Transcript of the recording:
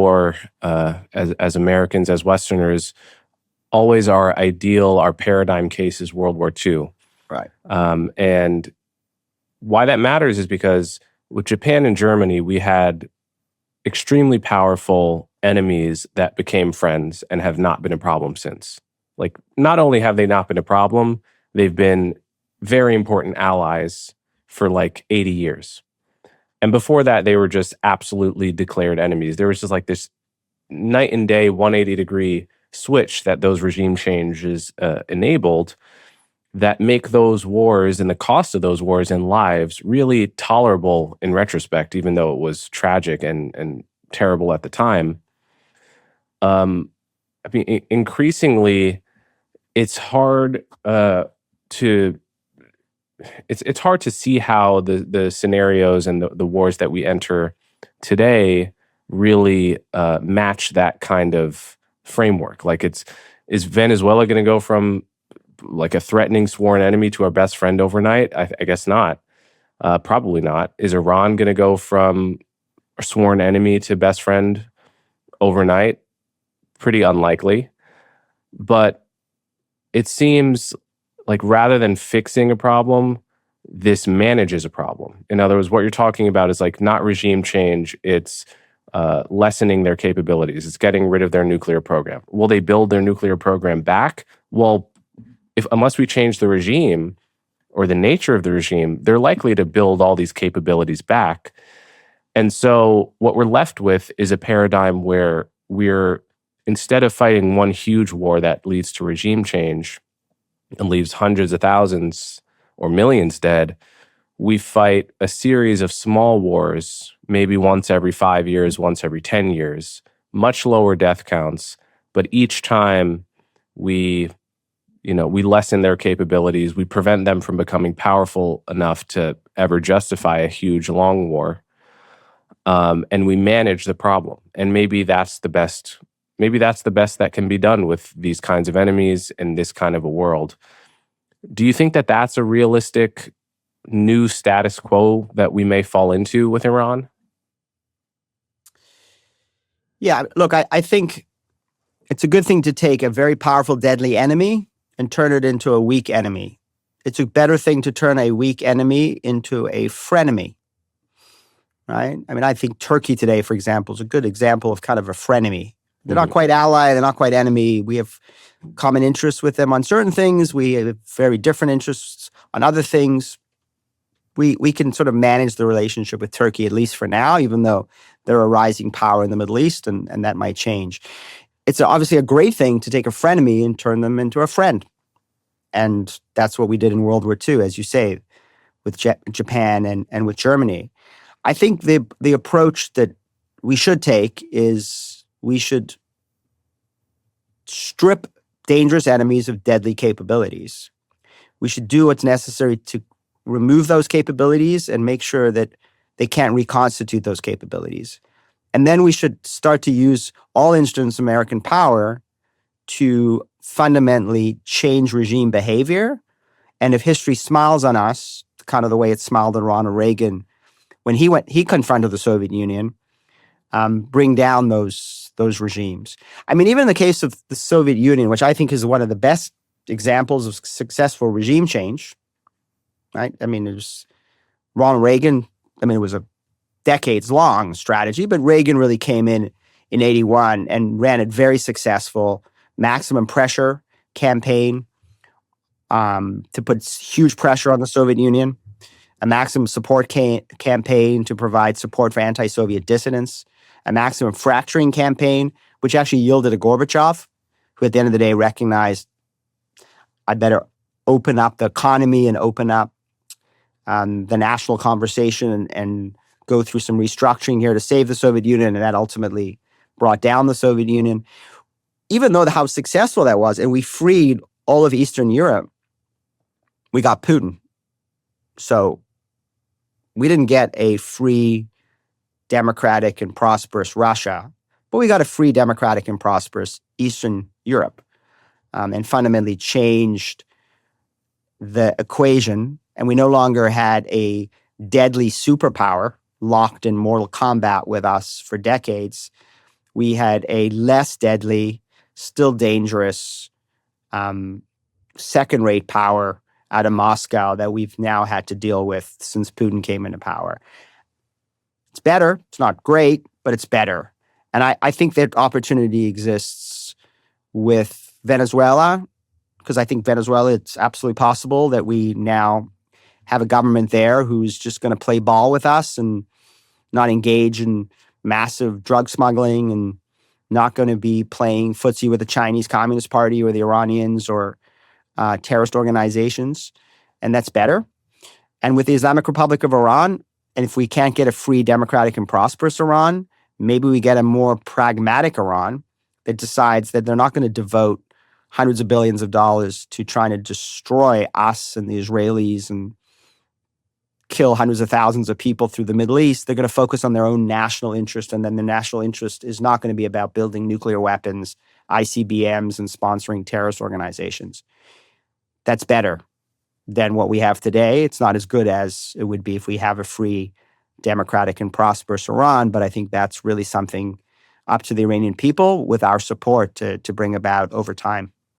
Or as Americans, as Westerners, always our ideal, our paradigm case is World War II. Right. And why that matters is because with Japan and Germany, we had extremely powerful enemies that became friends and have not been a problem since. Like, not only have they not been a problem, they've been very important allies for like 80 years. And before that, they were just absolutely declared enemies. There was just like this night and day 180-degree switch that those regime changes enabled that make those wars and the cost of those wars and lives really tolerable in retrospect, even though it was tragic and terrible at the time. I mean, increasingly, it's hard it's hard to see how the scenarios and the wars that we enter today really match that kind of framework. Like, is Venezuela going to go from like a threatening sworn enemy to our best friend overnight? I guess not. Probably not. Is Iran going to go from a sworn enemy to best friend overnight? Pretty unlikely. But it seems like rather than fixing a problem, this manages a problem. In other words, what you're talking about is like not regime change, it's lessening their capabilities. It's getting rid of their nuclear program. Will they build their nuclear program back? Well, unless we change the regime or the nature of the regime, they're likely to build all these capabilities back. And so what we're left with is a paradigm where we're, instead of fighting one huge war that leads to regime change and leaves hundreds of thousands or millions dead, we fight a series of small wars, maybe once every 5 years, once every 10 years, much lower death counts. But each time we lessen their capabilities, we prevent them from becoming powerful enough to ever justify a huge long war. And we manage the problem. And maybe that's the best that can be done with these kinds of enemies in this kind of a world. Do you think that that's a realistic new status quo that we may fall into with Iran? Yeah, look, I think it's a good thing to take a very powerful, deadly enemy and turn it into a weak enemy. It's a better thing to turn a weak enemy into a frenemy, right? I mean, I think Turkey today, for example, is a good example of kind of a frenemy. They're not quite ally, they're not quite enemy. We have common interests with them on certain things. We have very different interests on other things. We can sort of manage the relationship with Turkey, at least for now, even though they're a rising power in the Middle East, and that might change. It's obviously a great thing to take a frenemy and turn them into a friend. And that's what we did in World War II, as you say, with Japan and with Germany. I think the approach that we should take is we should strip dangerous enemies of deadly capabilities. We should do what's necessary to remove those capabilities and make sure that they can't reconstitute those capabilities. And then we should start to use all instruments of American power to fundamentally change regime behavior. And if history smiles on us, kind of the way it smiled on Ronald Reagan when he confronted the Soviet Union, bring down those regimes. I mean, even in the case of the Soviet Union, which I think is one of the best examples of successful regime change, right? I mean, there's Ronald Reagan. I mean, it was a decades-long strategy, but Reagan really came in 81 and ran a very successful maximum pressure campaign to put huge pressure on the Soviet Union, a maximum support campaign to provide support for anti-Soviet dissidents, a maximum fracturing campaign, which actually yielded a Gorbachev, who at the end of the day recognized, I better open up the economy and open up the national conversation and go through some restructuring here to save the Soviet Union, and that ultimately brought down the Soviet Union. Even though how successful that was, and we freed all of Eastern Europe, we got Putin. So we didn't get a free, democratic, and prosperous Russia, but we got a free, democratic, and prosperous Eastern Europe, and fundamentally changed the equation. And we no longer had a deadly superpower locked in mortal combat with us for decades. we had a less deadly, still dangerous, second-rate power out of Moscow that we've now had to deal with since Putin came into power. It's better. It's not great, but it's better. And I think that opportunity exists with Venezuela, because I think Venezuela, it's absolutely possible that we now have a government there who's just going to play ball with us and not engage in massive drug smuggling and not going to be playing footsie with the Chinese Communist Party or the Iranians or terrorist organizations. And that's better. And with the Islamic Republic of Iran, and if we can't get a free, democratic, and prosperous Iran, maybe we get a more pragmatic Iran that decides that they're not going to devote hundreds of billions of dollars to trying to destroy us and the Israelis and kill hundreds of thousands of people through the Middle East. They're going to focus on their own national interest, and then the national interest is not going to be about building nuclear weapons, ICBMs, and sponsoring terrorist organizations. That's better than what we have today. It's not as good as it would be if we have a free, democratic, and prosperous Iran, but I think that's really something up to the Iranian people with our support to bring about over time.